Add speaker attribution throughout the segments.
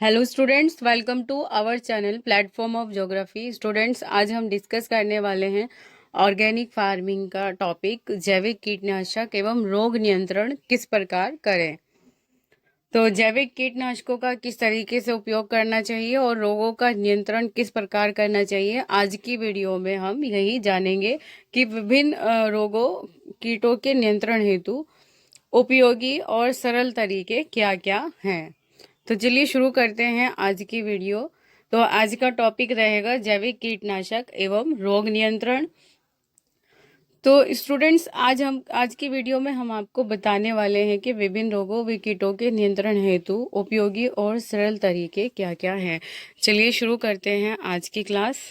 Speaker 1: Hello students, welcome to our channel platform of geography. Students, आज हम discuss करने वाले हैं ऑर्गेनिक फार्मिंग का टॉपिक, जैविक कीटनाशक एवं रोग नियंत्रण किस प्रकार करें। तो जैविक कीटनाशकों का किस तरीके से उपयोग करना चाहिए और रोगों का नियंत्रण किस प्रकार करना चाहिए, आज की वीडियो में हम यही जानेंगे कि विभिन्न रोगों कीटों के नियंत्रण हेतु उपयोगी और सरल तरीके क्या क्या हैं। तो चलिए शुरू करते हैं आज की वीडियो। तो आज का टॉपिक रहेगा जैविक कीटनाशक एवं रोग नियंत्रण। तो स्टूडेंट्स, आज की वीडियो में हम आपको बताने वाले हैं कि विभिन्न रोगों व कीटों के नियंत्रण हेतु उपयोगी और सरल तरीके क्या क्या हैं। चलिए शुरू करते हैं आज की क्लास।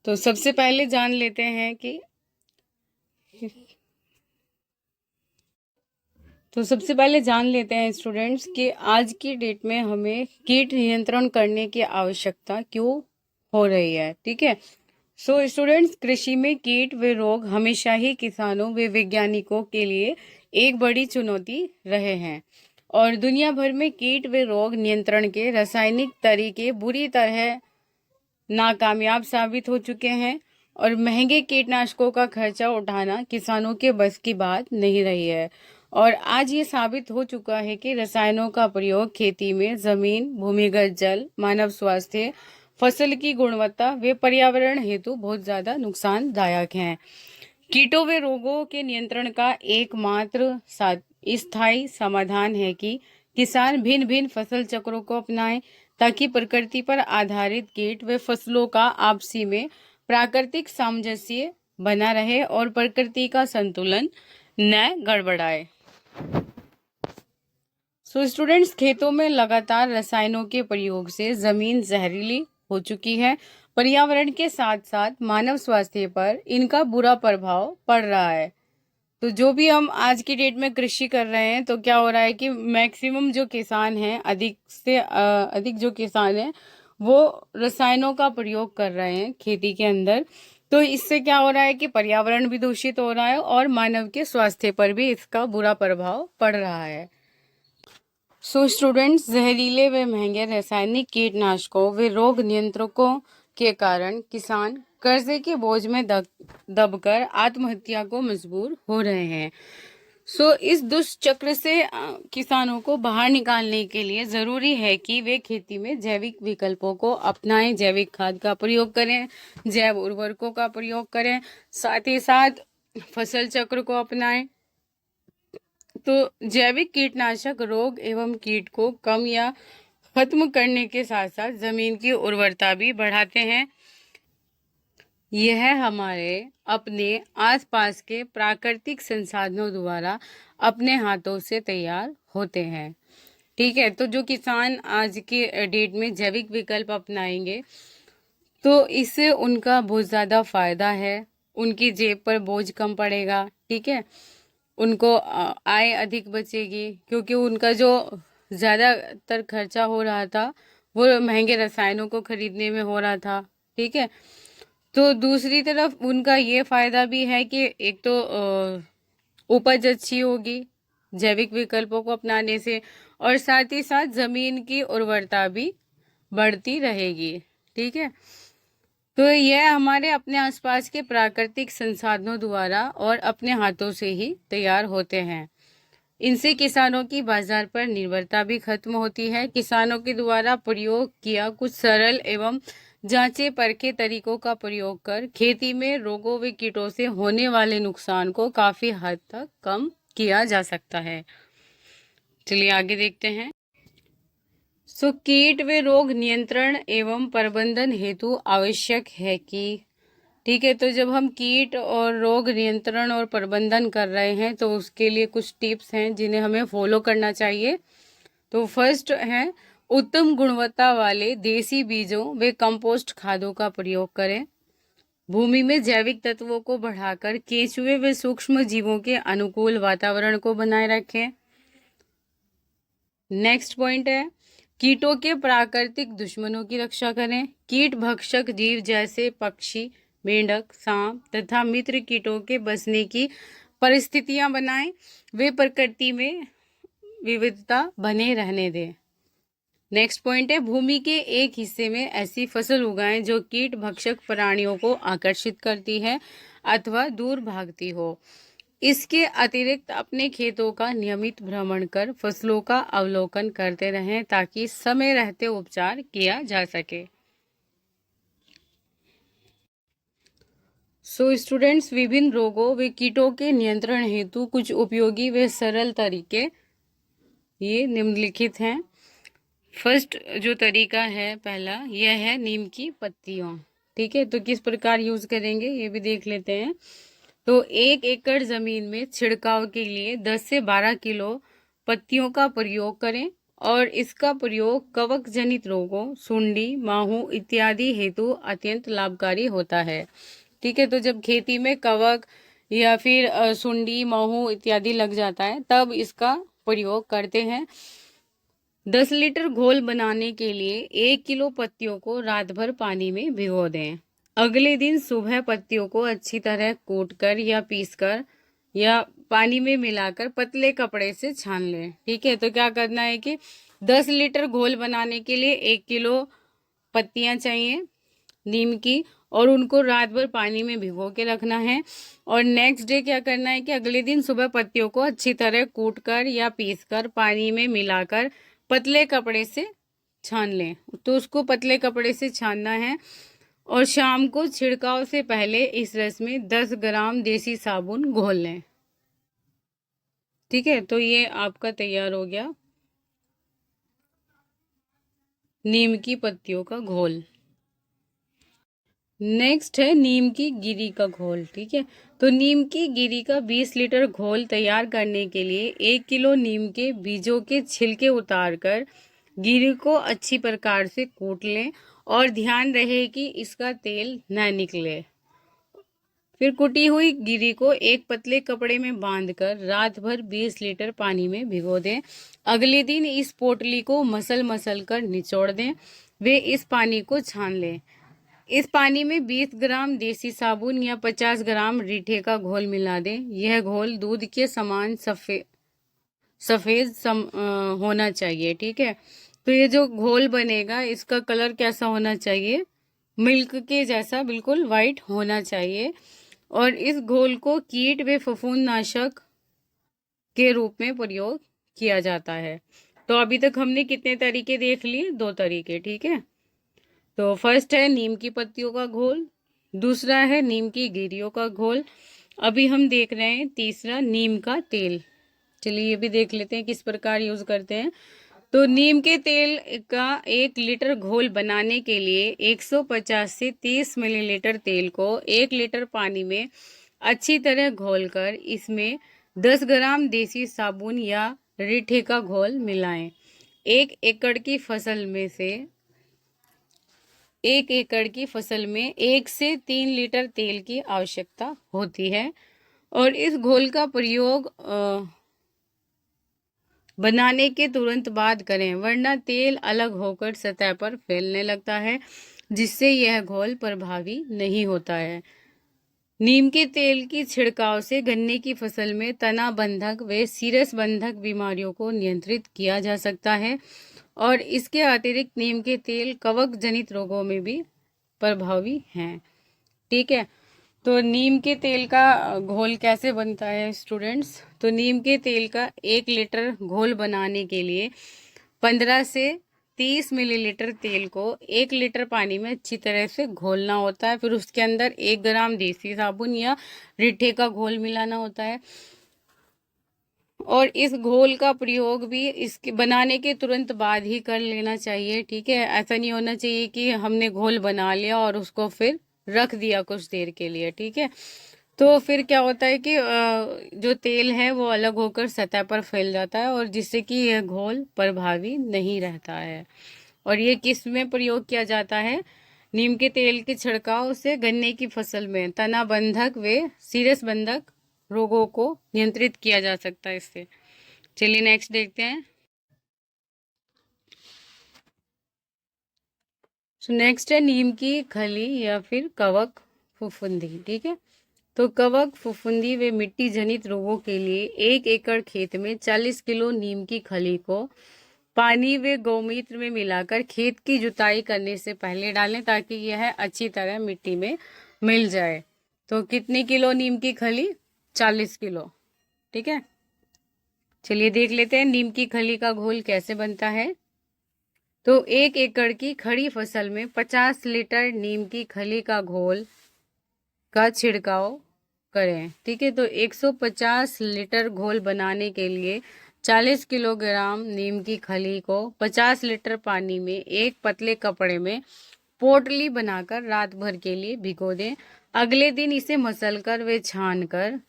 Speaker 1: तो सबसे पहले जान लेते हैं कि स्टूडेंट्स कि आज की डेट में हमें कीट नियंत्रण करने की आवश्यकता क्यों हो रही है। ठीक है। सो स्टूडेंट्स, कृषि में कीट व रोग हमेशा ही किसानों व वैज्ञानिकों के लिए एक बड़ी चुनौती रहे हैं और दुनिया भर में कीट व रोग नियंत्रण के रासायनिक तरीके बुरी तरह नाकामयाब साबित हो चुके हैं और महंगे कीटनाशकों का खर्चा उठाना किसानों के बस की बात नहीं रही है। और आज ये साबित हो चुका है कि रसायनों का प्रयोग खेती में जमीन, भूमिगत जल, मानव स्वास्थ्य, फसल की गुणवत्ता व पर्यावरण हेतु बहुत ज्यादा नुकसानदायक है। कीटों व रोगों के नियंत्रण का एकमात्र स्थायी समाधान है कि किसान भिन्न भिन्न फसल चक्रों को अपनाएं ताकि प्रकृति पर आधारित कीट व फसलों का आपसी में प्राकृतिक सामंजस्य बना रहे और प्रकृति का संतुलन न गड़बड़ाए। स्टूडेंट्स, खेतों में लगातार रसायनों के प्रयोग से जमीन जहरीली हो चुकी है। पर्यावरण के साथ साथ मानव स्वास्थ्य पर इनका बुरा प्रभाव पड़ रहा है। तो जो भी हम आज की डेट में कृषि कर रहे हैं, तो क्या हो रहा है कि मैक्सिमम जो किसान हैं, अधिक से अधिक जो किसान हैं, वो रसायनों का प्रयोग कर रहे हैं खेती के अंदर। तो इससे क्या हो रहा है कि पर्यावरण भी दूषित हो रहा है और मानव के स्वास्थ्य पर भी इसका बुरा प्रभाव पड़ रहा है। स्टूडेंट्स, जहरीले व महंगे रासायनिक कीटनाशकों व रोग नियंत्रकों के कारण किसान कर्जे के बोझ में दबकर आत्महत्या को मजबूर हो रहे हैं। इस दुष्चक्र से किसानों को बाहर निकालने के लिए जरूरी है कि वे खेती में जैविक विकल्पों को अपनाएं, जैविक खाद का प्रयोग करें, जैव उर्वरकों का प्रयोग करें, साथ ही साथ फसल चक्र को अपनाएं। तो जैविक कीटनाशक रोग एवं कीट को कम या खत्म करने के साथ साथ जमीन की उर्वरता भी बढ़ाते हैं। यह हमारे अपने आसपास के प्राकृतिक संसाधनों द्वारा अपने हाथों से तैयार होते हैं। ठीक है। तो जो किसान आज के डेट में जैविक विकल्प अपनाएंगे तो इससे उनका बहुत ज़्यादा फायदा है, उनकी जेब पर बोझ कम पड़ेगा। ठीक है। उनको आय अधिक बचेगी क्योंकि उनका जो ज़्यादातर खर्चा हो रहा था वो महंगे रसायनों को खरीदने में हो रहा था। ठीक है। तो दूसरी तरफ उनका ये फायदा भी है कि एक तो उपज अच्छी होगी जैविक विकल्पों को अपनाने से, और साथ ही साथ जमीन की उर्वरता भी बढ़ती रहेगी। ठीक है। तो यह हमारे अपने आसपास के प्राकृतिक संसाधनों द्वारा और अपने हाथों से ही तैयार होते हैं। इनसे किसानों की बाजार पर निर्भरता भी खत्म होती है। किसानों के द्वारा प्रयोग किया कुछ सरल एवं जांचे परखे तरीकों का प्रयोग कर खेती में रोगों व कीटों से होने वाले नुकसान को काफी हद तक कम किया जा सकता है। चलिए आगे देखते हैं। कीट व रोग नियंत्रण एवं प्रबंधन हेतु आवश्यक है कि, ठीक है, तो जब हम कीट और रोग नियंत्रण और प्रबंधन कर रहे हैं तो उसके लिए कुछ टिप्स हैं जिन्हें हमें फॉलो करना चाहिए। तो फर्स्ट है, उत्तम गुणवत्ता वाले देसी बीजों व कंपोस्ट खादों का प्रयोग करें। भूमि में जैविक तत्वों को बढ़ाकर केंचुए व सूक्ष्म जीवों के अनुकूल वातावरण को बनाए रखें। नेक्स्ट पॉइंट है, कीटों के प्राकृतिक दुश्मनों की रक्षा करें। कीट भक्षक जीव जैसे पक्षी, मेंढक, सांप तथा मित्र कीटों के बसने की परिस्थितियां बनाएं। वे प्रकृति में विविधता बने रहने दें। नेक्स्ट पॉइंट है, भूमि के एक हिस्से में ऐसी फसल उगाएं जो कीट भक्षक प्राणियों को आकर्षित करती है अथवा दूर भागती हो। इसके अतिरिक्त अपने खेतों का नियमित भ्रमण कर फसलों का अवलोकन करते रहें ताकि समय रहते उपचार किया जा सके। स्टूडेंट्स, विभिन्न रोगों व कीटों के नियंत्रण हेतु कुछ उपयोगी व सरल तरीके ये निम्नलिखित हैं। फर्स्ट जो तरीका है पहला, यह है नीम की पत्तियों। ठीक है, तो किस प्रकार यूज करेंगे ये भी देख लेते हैं। तो 1 एकड़ जमीन में छिड़काव के लिए 10 से 12 किलो पत्तियों का प्रयोग करें और इसका प्रयोग कवक जनित रोगों, सुंडी, माहू इत्यादि हेतु अत्यंत लाभकारी होता है। ठीक है, तो जब खेती में कवक या फिर सुंडी, माहू इत्यादि लग जाता है तब इसका प्रयोग करते हैं। 10 लीटर घोल बनाने के लिए 1 किलो पत्तियों को रात भर पानी में भिगो दें। अगले दिन सुबह पत्तियों को अच्छी तरह कूटकर या पीसकर या पानी में मिलाकर पतले कपड़े से छान लें। ठीक है, तो क्या करना है कि 10 लीटर घोल बनाने के लिए 1 किलो पत्तियां चाहिए नीम की और उनको रात भर पानी में भिगो के रखना है। और नेक्स्ट डे क्या करना है कि अगले दिन सुबह पत्तियों को अच्छी तरह कूटकर या पीसकर पानी में मिलाकर पतले कपड़े से छान लें। तो उसको पतले कपड़े से छानना है और शाम को छिड़काव से पहले इस रस में 10 ग्राम देसी साबुन घोल लें। ठीक है, तो ये आपका तैयार हो गया नीम की पत्तियों का घोल। नेक्स्ट है नीम की गिरी का घोल। ठीक है, तो नीम की गिरी का 20 लीटर घोल तैयार करने के लिए 1 किलो नीम के बीजों के छिलके उतारकर गिरी को अच्छी प्रकार से कूट लें और ध्यान रहे कि इसका तेल न निकले। फिर कुटी हुई गिरी को एक पतले कपड़े में बांधकर रात भर 20 लीटर पानी में भिगो दें। अगले दिन इस पोटली को मसल कर निचोड़ दें। वे इस पानी को छान लें। इस पानी में 20 ग्राम देसी साबुन या 50 ग्राम रीठे का घोल मिला दें। यह घोल दूध के समान सफेद होना चाहिए। ठीक है, तो ये जो घोल बनेगा इसका कलर कैसा होना चाहिए? मिल्क के जैसा बिल्कुल वाइट होना चाहिए। और इस घोल को कीट व फफूंदनाशक के रूप में प्रयोग किया जाता है। तो अभी तक हमने कितने तरीके देख लिए? 2 तरीके। ठीक है, तो फर्स्ट है नीम की पत्तियों का घोल, दूसरा है नीम की गिरियों का घोल। अभी हम देख रहे हैं तीसरा नीम का तेल। चलिए ये भी देख लेते हैं किस प्रकार यूज करते हैं। तो नीम के तेल का 1 लीटर घोल बनाने के लिए 150 से 30 मिलीलीटर तेल को 1 लीटर पानी में अच्छी तरह घोलकर इसमें 10 ग्राम देसी साबुन या रीठे का घोल मिलाएं। 1 एकड़ की फसल में 1 से 3 लीटर तेल की आवश्यकता होती है और इस घोल का प्रयोग बनाने के तुरंत बाद करें, वरना तेल अलग होकर सतह पर फैलने लगता है जिससे यह घोल प्रभावी नहीं होता है। नीम के तेल की छिड़काव से गन्ने की फसल में तना बंधक व सीरस बंधक बीमारियों को नियंत्रित किया जा सकता है और इसके अतिरिक्त नीम के तेल कवक जनित रोगों में भी प्रभावी हैं। ठीक है, तो नीम के तेल का घोल कैसे बनता है स्टूडेंट्स? तो नीम के तेल का 1 लीटर घोल बनाने के लिए 15 से 30 मिलीलीटर तेल को 1 लीटर पानी में अच्छी तरह से घोलना होता है। फिर उसके अंदर 1 ग्राम देसी साबुन या रीठे का घोल मिलाना होता है और इस घोल का प्रयोग भी इसके बनाने के तुरंत बाद ही कर लेना चाहिए। ठीक है, ऐसा नहीं होना चाहिए कि हमने घोल बना लिया और उसको फिर रख दिया कुछ देर के लिए। ठीक है, तो फिर क्या होता है कि जो तेल है वो अलग होकर सतह पर फैल जाता है और जिससे कि यह घोल प्रभावी नहीं रहता है। और ये किस में प्रयोग किया जाता है? नीम के तेल के छिड़काव से गन्ने की फसल में तना बंधक व सीरस बंधक रोगों को नियंत्रित किया जा सकता है इससे। चलिए नेक्स्ट देखते हैं। नेक्स्ट है नीम की खली या फिर कवक फफूंदी। ठीक है, तो कवक, फफूंदी व मिट्टी जनित रोगों के लिए 1 एकड़ खेत में 40 किलो नीम की खली को पानी व गौमूत्र में मिलाकर खेत की जुताई करने से पहले डालें, ताकि यह अच्छी तरह मिट्टी में मिल जाए। तो कितने किलो नीम की खली? 40 किलो। ठीक है, चलिए देख लेते हैं नीम की खली का घोल कैसे बनता है। तो 1 एकड़ की खड़ी फसल में 50 लीटर नीम की खली का घोल का छिड़काव करें। ठीक है, तो 150 लीटर घोल बनाने के लिए 40 किलोग्राम नीम की खली को 50 लीटर पानी में एक पतले कपड़े में पोटली बनाकर रात भर के लिए भिगो दें। अगले दिन इसे मसलकर व छानकर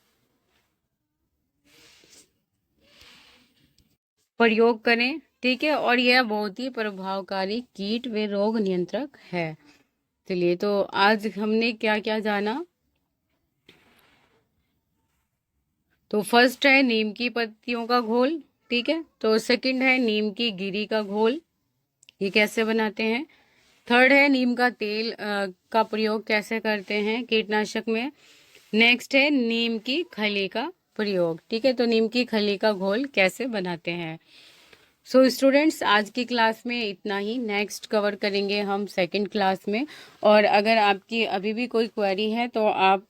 Speaker 1: प्रयोग करें। ठीक है, और यह बहुत ही प्रभावकारी कीट व रोग नियंत्रक है। चलिए, तो आज हमने क्या क्या जाना। तो फर्स्ट है नीम की पत्तियों का घोल। ठीक है, तो सेकंड है नीम की गिरी का घोल, ये कैसे बनाते हैं। थर्ड है नीम का तेल का प्रयोग कैसे करते हैं कीटनाशक में। नेक्स्ट है नीम की खली का प्रयोग। ठीक है, तो नीम की खली का घोल कैसे बनाते हैं। सो स्टूडेंट्स, आज की क्लास में इतना ही। नेक्स्ट कवर करेंगे हम सेकंड क्लास में। और अगर आपकी अभी भी कोई क्वेरी है तो आप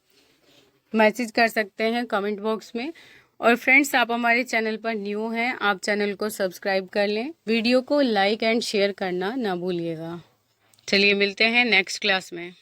Speaker 1: मैसेज कर सकते हैं कमेंट बॉक्स में। और फ्रेंड्स, आप हमारे चैनल पर न्यू हैं, आप चैनल को सब्सक्राइब कर लें, वीडियो को लाइक एंड शेयर करना ना भूलिएगा। चलिए मिलते हैं नेक्स्ट क्लास में।